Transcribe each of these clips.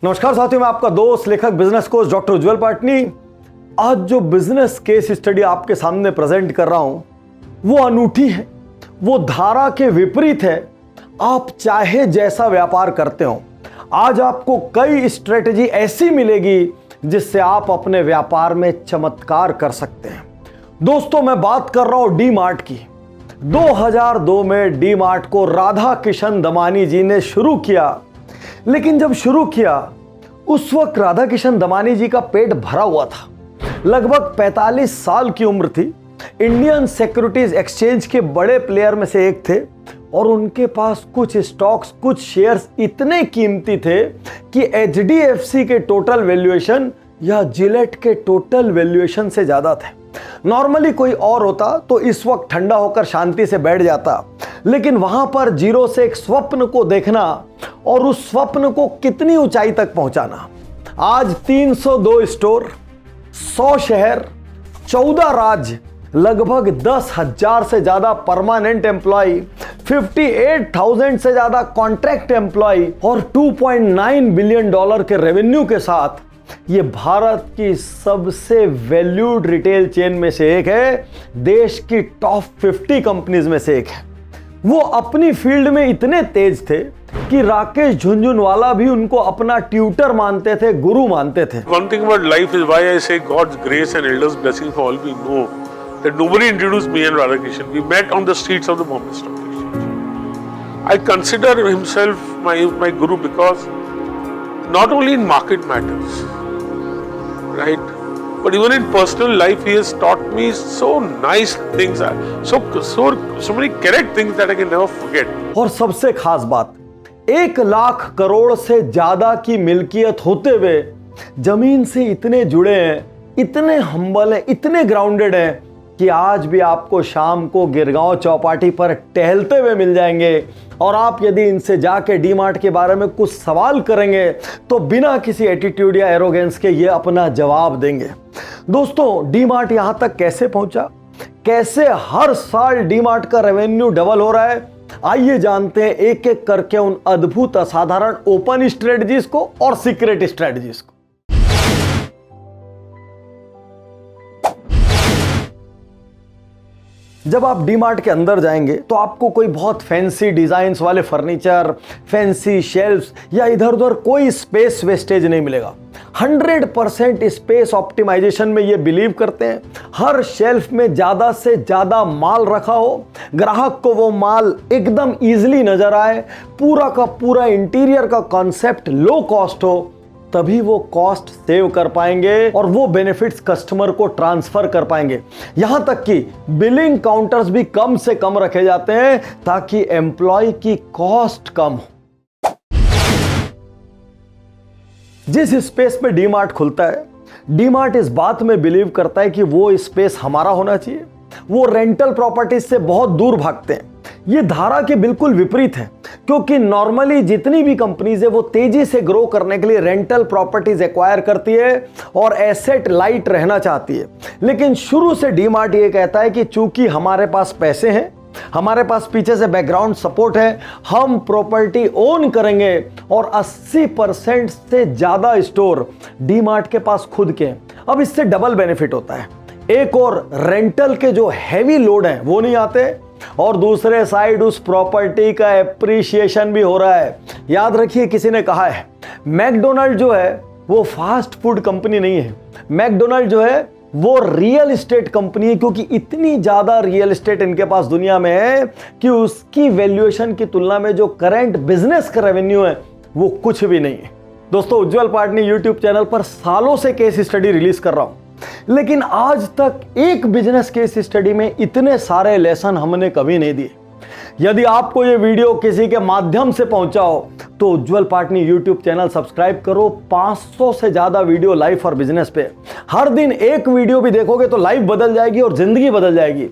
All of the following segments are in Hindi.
नमस्कार साथियों, मैं आपका दोस्त लेखक business coach doctor Ujjwal Patni. आज जो बिजनेस केस स्टडी आपके सामने प्रेजेंट कर रहा हूं वो अनूठी है, वो धारा के विपरीत है। आप चाहे जैसा व्यापार करते हो, आज आपको कई स्ट्रेटजी ऐसी मिलेगी जिससे आप अपने व्यापार में चमत्कार कर सकते हैं। दोस्तों, मैं बात कर रहा हूं डी मार्ट की। 2002 में डी मार्ट को राधा किशन दमानी जी ने शुरू किया, लेकिन जब शुरू किया उस वक्त राधा किशन दमानी जी का पेट भरा हुआ था। लगभग 45 साल की उम्र थी। इंडियन सिक्योरिटीज एक्सचेंज के बड़े प्लेयर में से एक थे और उनके पास कुछ स्टॉक्स, कुछ शेयर्स इतने कीमती थे कि एचडीएफसी के टोटल वैल्यूएशन या जिलेट के टोटल वैल्यूएशन से ज्यादा थे। नॉर्मली कोई और होता तो इस वक्त ठंडा होकर शांति से बैठ जाता, लेकिन वहां पर जीरो से एक स्वप्न को देखना और उस स्वप्न को कितनी ऊंचाई तक पहुंचाना। आज 302 स्टोर, 100 शहर, 14 राज्य, लगभग 10,000 से ज्यादा परमानेंट एम्प्लॉय, 58,000 से ज्यादा कॉन्ट्रैक्ट एम्प्लॉय और $2.9 बिलियन के रेवेन्यू के साथ ये भारत की सबसे वैल्यूड रिटेल चेन में से एक है, देश की टॉप 50 कंपनीज में से एक है। वो अपनी फील्ड में इतने तेज थे कि राकेश झुनझुनवाला भी उनको अपना ट्यूटर मानते थे, गुरु मानते थे। One thing about life is why I say God's grace and elders' blessing for all we know that nobody introduced me and Radhakishan. We met on the streets of the Bombay Stock Exchange. I consider himself my guru because not only in market matters, right, but even in personal life he has taught me so nice things, so many correct things that I can never forget. और सबसे खास बात, 1 लाख करोड़ से ज्यादा की मिल्कियत होते हुए जमीन से इतने जुड़े हैं, इतने हम्बल हैं, इतने ग्राउंडेड हैं कि आज भी आपको शाम को गिरगांव चौपाटी पर टहलते हुए मिल जाएंगे और आप यदि इनसे जाके डी मार्ट के बारे में कुछ सवाल करेंगे तो बिना किसी एटीट्यूड या एरोगेंस के ये अपना जवाब देंगे। दोस्तों, डी मार्ट यहां तक कैसे पहुंचा, कैसे हर साल डी मार्ट का रेवेन्यू डबल हो रहा है, आइए जानते हैं एक एक करके उन अद्भुत, असाधारण ओपन स्ट्रेटजीज को और सीक्रेट स्ट्रेटजीज को। जब आप डी मार्ट के अंदर जाएंगे तो आपको कोई बहुत फैंसी डिजाइन्स वाले फर्नीचर, फैंसी शेल्फ्स या इधर उधर कोई स्पेस वेस्टेज नहीं मिलेगा। 100% स्पेस ऑप्टिमाइजेशन में ये बिलीव करते हैं। हर शेल्फ में ज्यादा से ज्यादा माल रखा हो, ग्राहक को वो माल एकदम इजीली नजर आए, पूरा का पूरा इंटीरियर का कॉन्सेप्ट लो कॉस्ट हो, तभी वो कॉस्ट सेव कर पाएंगे और वो बेनिफिट्स कस्टमर को ट्रांसफर कर पाएंगे। यहां तक कि बिलिंग काउंटर्स भी कम से कम रखे जाते हैं ताकि एम्प्लॉय की कॉस्ट कम हो। जिस स्पेस में डी मार्ट खुलता है, डी मार्ट इस बात में बिलीव करता है कि वो स्पेस हमारा होना चाहिए। वो रेंटल प्रॉपर्टीज से बहुत दूर भागते हैं। ये धारा के बिल्कुल विपरीत है, क्योंकि नॉर्मली जितनी भी कंपनीज है वो तेजी से ग्रो करने के लिए रेंटल प्रॉपर्टीज एक्वायर करती है और एसेट लाइट रहना चाहती है। लेकिन शुरू से डी मार्ट ये कहता है कि चूंकि हमारे पास पैसे हैं, हमारे पास पीछे से बैकग्राउंड सपोर्ट है, हम प्रॉपर्टी ओन करेंगे और 80% से ज्यादा स्टोर डी मार्ट के पास खुद के हैं। अब इससे डबल बेनिफिट होता है। एक और रेंटल के जो हैवी लोड हैं वो नहीं आते और दूसरे साइड उस प्रॉपर्टी का एप्रिशिएशन भी हो रहा है। याद रखिए, किसी ने कहा है मैकडोनल्ड जो है वो फास्ट फूड कंपनी नहीं है, मैकडोनल्ड जो है वो रियल एस्टेट कंपनी है, क्योंकि इतनी ज्यादा रियल एस्टेट इनके पास दुनिया में है कि उसकी वैल्यूएशन की तुलना में जो करंट बिजनेस का रेवेन्यू है वो कुछ भी नहीं है। दोस्तों, उज्जवल पाटनी यूट्यूब चैनल पर सालों से केस स्टडी रिलीज कर रहा हूं, लेकिन आज तक एक बिजनेस केस स्टडी में इतने सारे लेसन हमने कभी नहीं दिए। यदि आपको ये वीडियो किसी के माध्यम से पहुंचा हो तो उज्जवल पाटनी यूट्यूब चैनल सब्सक्राइब करो। 500 से ज्यादा वीडियो लाइफ और बिजनेस पे, हर दिन एक वीडियो भी देखोगे तो लाइफ बदल जाएगी और जिंदगी बदल जाएगी।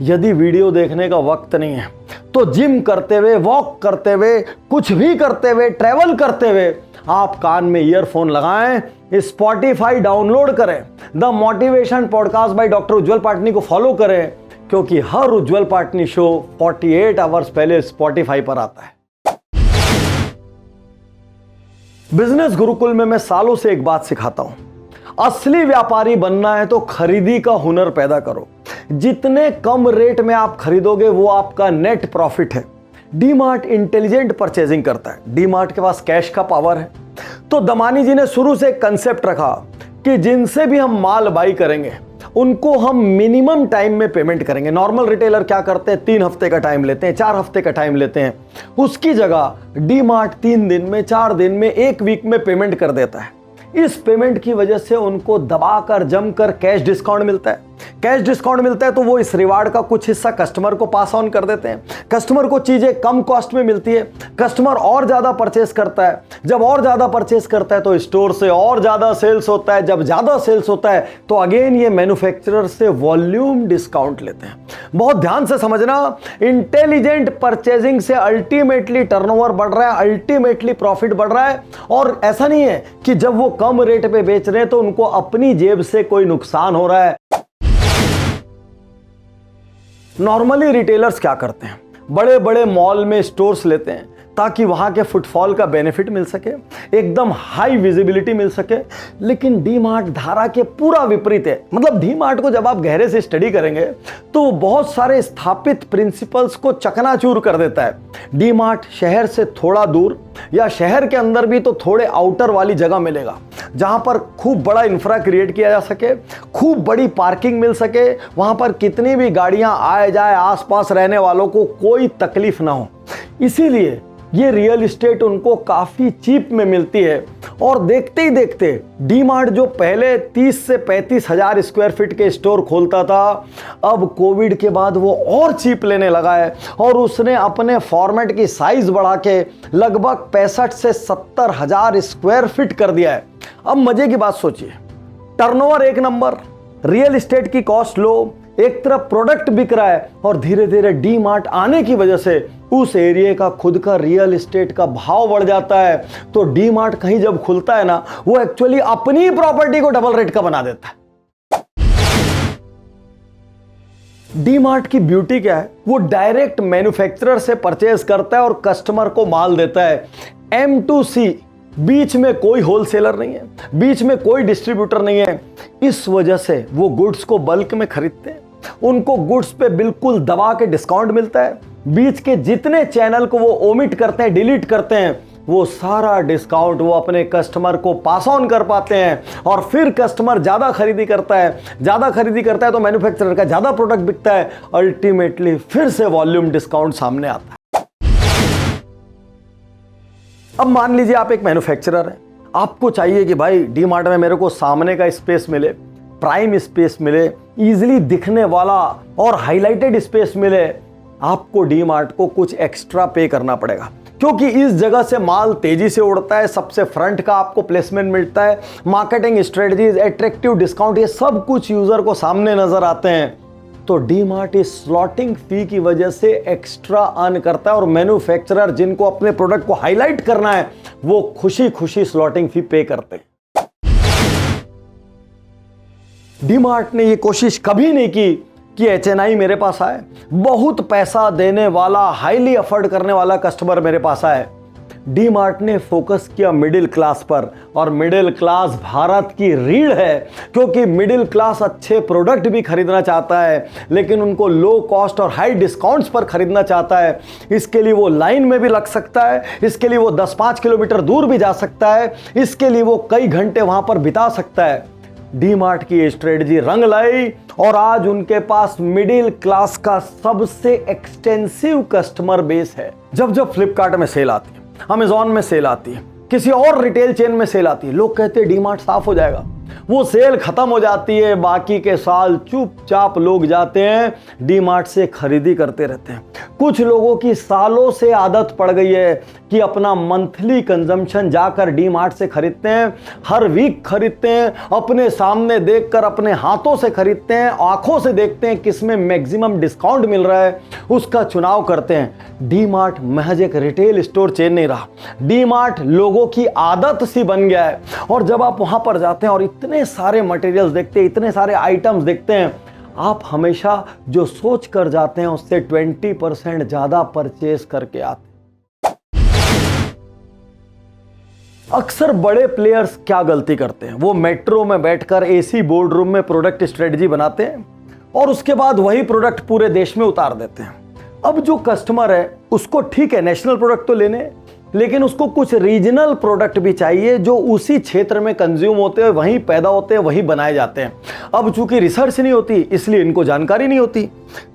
यदि वीडियो देखने का वक्त नहीं है तो जिम करते हुए, वॉक करते हुए, कुछ भी करते हुए, ट्रेवल करते हुए आप कान में ईयरफोन लगाएं, स्पॉटिफाई डाउनलोड करें, the motivation podcast by doctor Ujjwal Patni को फॉलो करें, क्योंकि हर उज्जवल पाटनी शो 48 आवर्स पहले स्पॉटिफाई पर आता है। बिजनेस गुरुकुल में मैं सालों से एक बात सिखाता हूं, असली व्यापारी बनना है तो खरीदी का हुनर पैदा करो। जितने कम रेट में आप खरीदोगे वो आपका नेट प्रॉफिट है। डीमार्ट इंटेलिजेंट परचेजिंग करता है। डीमार्ट के पास कैश का पावर है। तो दमानी जी ने शुरू से एक कंसेप्ट रखा कि जिनसे भी हम माल बाई करेंगे उनको हम मिनिमम टाइम में पेमेंट करेंगे। नॉर्मल रिटेलर क्या करते हैं, 3 हफ्ते का टाइम लेते हैं, 4 हफ्ते का टाइम लेते हैं। उसकी जगह डीमार्ट 3 दिन में, 4 दिन में, 1 वीक में पेमेंट कर देता है। इस पेमेंट की वजह से उनको दबाकर जमकर कैश डिस्काउंट मिलता है। कैश डिस्काउंट मिलता है तो वो इस रिवार्ड का कुछ हिस्सा कस्टमर को पास ऑन कर देते हैं। कस्टमर को चीजें कम कॉस्ट में मिलती है। कस्टमर और ज्यादा परचेस करता है। जब और ज्यादा परचेस करता है तो स्टोर से और ज्यादा सेल्स होता है। जब ज्यादा सेल्स होता है तो अगेन ये मैन्युफैक्चरर से वॉल्यूम डिस्काउंट लेते हैं। बहुत ध्यान से समझना, इंटेलिजेंट परचेजिंग से अल्टीमेटली टर्नओवर बढ़ रहा है, अल्टीमेटली प्रॉफिट बढ़ रहा है। और ऐसा नहीं है कि जब वो कम रेट पे बेच रहे हैं तो उनको अपनी जेब से कोई नुकसान हो रहा है। नॉर्मली रिटेलर्स क्या करते हैं, बड़े बड़े मॉल में स्टोर्स लेते हैं ताकि वहां के फुटफॉल का बेनिफिट मिल सके, एकदम हाई विजिबिलिटी मिल सके। लेकिन डीमार्ट धारा के पूरा विपरीत है। मतलब डीमार्ट को जब आप गहरे से स्टडी करेंगे तो वो बहुत सारे स्थापित प्रिंसिपल्स को चकनाचूर कर देता है। डीमार्ट शहर से थोड़ा दूर या शहर के अंदर भी तो थोड़े आउटर वाली जगह मिलेगा जहां पर खूब बड़ा इंफ्रा क्रिएट किया जा सके, खूब बड़ी पार्किंग मिल सके, वहां पर कितनी भी गाड़ियां आए जाए, आसपास रहने वालों को कोई तकलीफ ना हो। इसीलिए ये रियल एस्टेट उनको काफी चीप में मिलती है। और देखते ही देखते डीमार्ट जो पहले 30 से 35 हजार स्क्वायर फीट के स्टोर खोलता था, अब कोविड के बाद वो और चीप लेने लगा है और उसने अपने फॉर्मेट की साइज बढ़ा के लगभग 65 से 70 हजार स्क्वायर फीट कर दिया है। अब मजे की बात सोचिए, टर्नओवर 1 नंबर, रियल एस्टेट की कॉस्ट लो, एक तरफ प्रोडक्ट बिक रहा है और धीरे धीरे डीमार्ट आने की वजह से उस एरिया का खुद का रियल एस्टेट का भाव बढ़ जाता है। तो डीमार्ट कहीं जब खुलता है ना, वो एक्चुअली अपनी प्रॉपर्टी को डबल रेट का बना देता है। डीमार्ट की ब्यूटी क्या है, वो डायरेक्ट मैन्युफैक्चरर से परचेज करता है और कस्टमर को माल देता है। M2C, बीच में कोई होलसेलर नहीं है, बीच में कोई डिस्ट्रीब्यूटर नहीं है। इस वजह से वो गुड्स को बल्क में खरीदते हैं। उनको गुड्स पे बिल्कुल दबा के डिस्काउंट मिलता है। बीच के जितने चैनल को वो ओमिट करते हैं, डिलीट करते हैं, वो सारा डिस्काउंट वो अपने कस्टमर को पास ऑन कर पाते हैं। और फिर कस्टमर ज्यादा खरीदी करता है, ज्यादा खरीदी करता है तो मैन्युफैक्चरर का ज्यादा प्रोडक्ट बिकता है। अल्टीमेटली फिर से वॉल्यूम डिस्काउंट सामने आता है। अब मान लीजिए आप एक मैन्युफैक्चरर हैं, आपको चाहिए कि भाई डीमार्ट में मेरे को सामने का स्पेस मिले, प्राइम स्पेस मिले, इजीली दिखने वाला और हाईलाइटेड स्पेस मिले। आपको डीमार्ट को कुछ एक्स्ट्रा पे करना पड़ेगा क्योंकि इस जगह से माल तेजी से उड़ता है, सबसे फ्रंट का आपको प्लेसमेंट मिलता है, मार्केटिंग स्ट्रेटजीज, एट्रैक्टिव डिस्काउंट, ये सब कुछ यूजर को सामने नजर आते हैं। तो डीमार्ट इस स्लॉटिंग फी की वजह से एक्स्ट्रा अर्न करता है और मैन्युफैक्चरर जिनको अपने प्रोडक्ट को हाईलाइट करना है वो खुशी खुशी स्लॉटिंग फी पे करते हैं। डीमार्ट ने ये कोशिश कभी नहीं की कि HNI मेरे पास आए, बहुत पैसा देने वाला, हाईली अफोर्ड करने वाला कस्टमर मेरे पास आए। डीमार्ट ने फोकस किया मिडिल क्लास पर, और मिडिल क्लास भारत की रीढ़ है क्योंकि मिडिल क्लास अच्छे प्रोडक्ट भी खरीदना चाहता है लेकिन उनको लो कॉस्ट और हाई डिस्काउंट्स पर खरीदना चाहता है। इसके लिए वो लाइन में भी लग सकता है, इसके लिए वो 10-5 किलोमीटर दूर भी जा सकता है, इसके लिए वो कई घंटे वहां पर बिता सकता है। डीमार्ट की स्ट्रेटजी रंग लाई और आज उनके पास मिडिल क्लास का सबसे एक्सटेंसिव कस्टमर बेस है। जब जब फ्लिपकार्ट में सेल आती है, अमेजॉन में सेल आती है, किसी और रिटेल चेन में सेल आती है, लोग कहते हैं डीमार्ट साफ हो जाएगा। वो सेल खत्म हो जाती है, बाकी के साल चुपचाप लोग जाते हैं डीमार्ट से खरीदी करते रहते हैं। कुछ लोगों की सालों से आदत पड़ गई है कि अपना मंथली कंजम्पशन जाकर डीमार्ट से खरीदते हैं, हर वीक खरीदते हैं, अपने सामने देखकर अपने हाथों से खरीदते हैं, आंखों से देखते हैं किसमें मैक्सिमम डिस्काउंट मिल रहा है, उसका चुनाव करते हैं। डीमार्ट महज एक रिटेल स्टोर चेन नहीं रहा, डीमार्ट लोगों की आदत सी बन गया है। और जब आप वहां पर जाते हैं और इतने सारे मटेरियल्स देखते हैं, इतने सारे आइटम्स देखते हैं, आप हमेशा जो सोच कर जाते हैं उससे 20% ज्यादा परचेज करके आते हैं। अक्सर बड़े प्लेयर्स क्या गलती करते हैं, वो मेट्रो में बैठकर एसी बोर्ड रूम में प्रोडक्ट स्ट्रेटजी बनाते हैं और उसके बाद वही प्रोडक्ट पूरे देश में उतार देते हैं। अब जो कस्टमर है उसको ठीक है नेशनल प्रोडक्ट तो लेने, लेकिन उसको कुछ रीजनल प्रोडक्ट भी चाहिए जो उसी क्षेत्र में कंज्यूम होते हैं, वहीं पैदा होते हैं, वहीं बनाए जाते हैं। अब चूंकि रिसर्च नहीं होती इसलिए इनको जानकारी नहीं होती,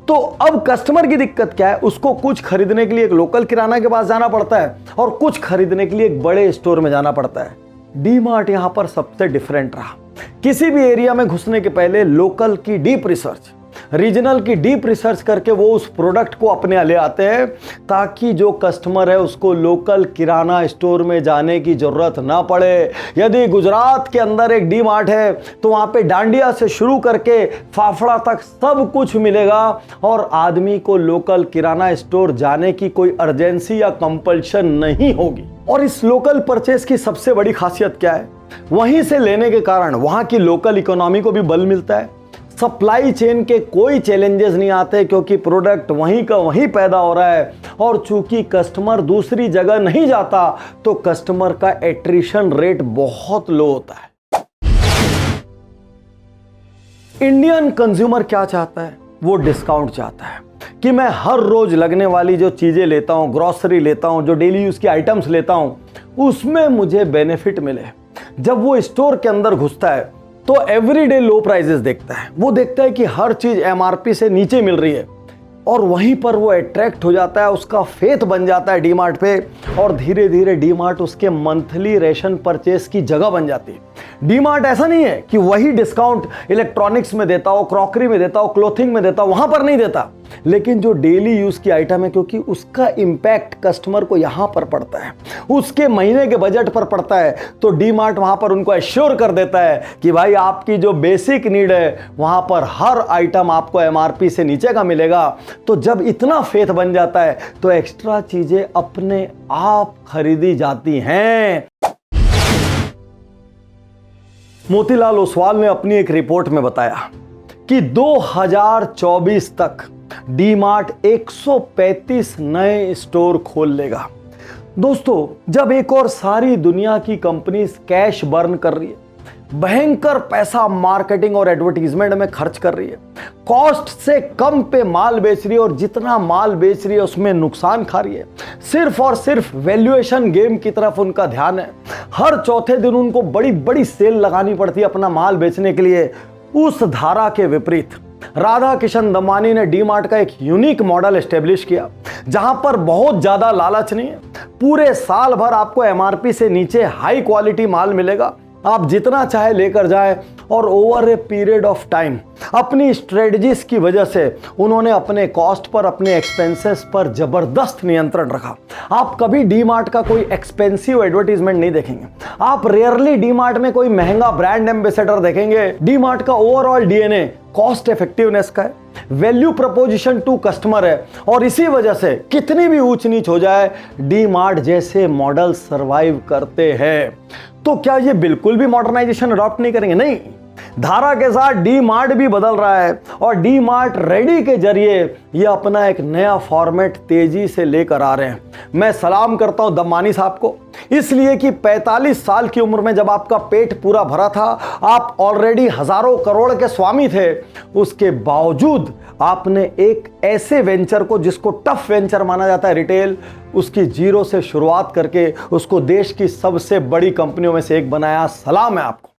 तो अब कस्टमर की दिक्कत क्या है, उसको कुछ खरीदने के लिए एक लोकल किराना के पास जाना पड़ता है और कुछ खरीदने के लिए एक बड़े स्टोर में जाना पड़ता है। डी-मार्ट यहां पर सबसे डिफरेंट रहा। किसी भी एरिया में घुसने के पहले लोकल की डीप रिसर्च, रीजनल की डीप रिसर्च करके वो उस प्रोडक्ट को अपने ले आते हैं ताकि जो कस्टमर है उसको लोकल किराना स्टोर में जाने की जरूरत ना पड़े। यदि गुजरात के अंदर एक डी-मार्ट है तो वहां पे डांडिया से शुरू करके फाफड़ा तक सब कुछ मिलेगा और आदमी को लोकल किराना स्टोर जाने की कोई अर्जेंसी या कंपल्शन नहीं होगी। और इस लोकल परचेस की सबसे बड़ी खासियत क्या है, वहीं से लेने के कारण वहां की लोकल इकोनॉमी को भी बल मिलता है, सप्लाई चेन के कोई चैलेंजेस नहीं आते क्योंकि प्रोडक्ट वहीं का वहीं पैदा हो रहा है और चूंकि कस्टमर दूसरी जगह नहीं जाता तो कस्टमर का एट्रिशन रेट बहुत लो होता है। इंडियन कंज्यूमर क्या चाहता है, वो डिस्काउंट चाहता है कि मैं हर रोज लगने वाली जो चीजें लेता हूं, ग्रोसरी लेता हूं, जो डेली यूज की आइटम्स लेता हूं, उसमें मुझे बेनिफिट मिले। जब वो स्टोर के अंदर घुसता है तो एवरीडे लो प्राइसेस देखता है, वो देखता है कि हर चीज एमआरपी से नीचे मिल रही है और वहीं पर वो अट्रैक्ट हो जाता है, उसका फेथ बन जाता है डी-मार्ट पे और धीरे धीरे डी-मार्ट उसके मंथली रेशन परचेस की जगह बन जाती है। डी-मार्ट ऐसा नहीं है कि वही डिस्काउंट इलेक्ट्रॉनिक्स में देता हो, क्रॉकरी में देता हो, क्लोथिंग में देता हो, वहां पर नहीं देता, लेकिन जो डेली यूज की आइटम है क्योंकि उसका इंपैक्ट कस्टमर को यहां पर पड़ता है, उसके महीने के बजट पर पड़ता है, तो डी-मार्ट वहां पर उनको एश्योर कर देता है कि भाई आपकी जो बेसिक नीड है वहां पर हर आइटम आपको एमआरपी से नीचे का मिलेगा। तो जब इतना फेथ बन जाता है तो एक्स्ट्रा चीजें अपने आप खरीदी जाती हैं। मोतीलाल ओसवाल ने अपनी एक रिपोर्ट में बताया कि 2024 तक डी-मार्ट 135 नए स्टोर खोल लेगा। दोस्तों, जब एक और सारी दुनिया की कंपनीज कैश बर्न कर रही है, भयंकर पैसा मार्केटिंग और एडवर्टीजमेंट में खर्च कर रही है, कॉस्ट से कम पे माल बेच रही है और जितना माल बेच रही है उसमें नुकसान खा रही है, सिर्फ और सिर्फ वैल्यूएशन गेम की तरफ उनका ध्यान है, हर चौथे दिन उनको बड़ी बड़ी सेल लगानी पड़ती है अपना माल बेचने के लिए, उस धारा के विपरीत राधा किशन दमानी ने डी-मार्ट का एक यूनिक मॉडल एस्टेब्लिश किया जहां पर बहुत ज्यादा लालच नहीं है, पूरे साल भर आपको एमआरपी से नीचे हाई क्वालिटी माल मिलेगा, आप जितना चाहे लेकर जाएं और over a period of time अपनी स्ट्रेटजीज की वजह से उन्होंने अपने कॉस्ट पर, अपने एक्सपेंसेस पर जबरदस्त नियंत्रण रखा। आप कभी डी-मार्ट का कोई एक्सपेंसिव एडवर्टीजमेंट नहीं देखेंगे, आप रेयरली डी-मार्ट में कोई महंगा ब्रांड एम्बेसडर देखेंगे। डी-मार्ट का ओवरऑल डीएनए कॉस्ट इफेक्टिवनेस का है, वैल्यू प्रपोजिशन टू कस्टमर है और इसी वजह से कितनी भी ऊंच नीच हो जाए डी-मार्ट जैसे मॉडल सरवाइव करते हैं। तो क्या ये बिल्कुल भी मॉडर्नाइजेशन अडॉप्ट नहीं करेंगे? नहीं, धारा के साथ डी-मार्ट भी बदल रहा है और डी-मार्ट रेडी के जरिए ये अपना एक नया फॉर्मेट तेजी से लेकर आ रहे हैं। मैं सलाम करता हूं दमानी साहब को, इसलिए कि 45 साल की उम्र में जब आपका पेट पूरा भरा था, आप ऑलरेडी हजारों करोड़ के स्वामी थे, उसके बावजूद आपने एक ऐसे वेंचर को जिसको टफ वेंचर माना जाता है रिटेल, उसकी जीरो से शुरुआत करके उसको देश की सबसे बड़ी कंपनियों में से एक बनाया। सलाम है आपको।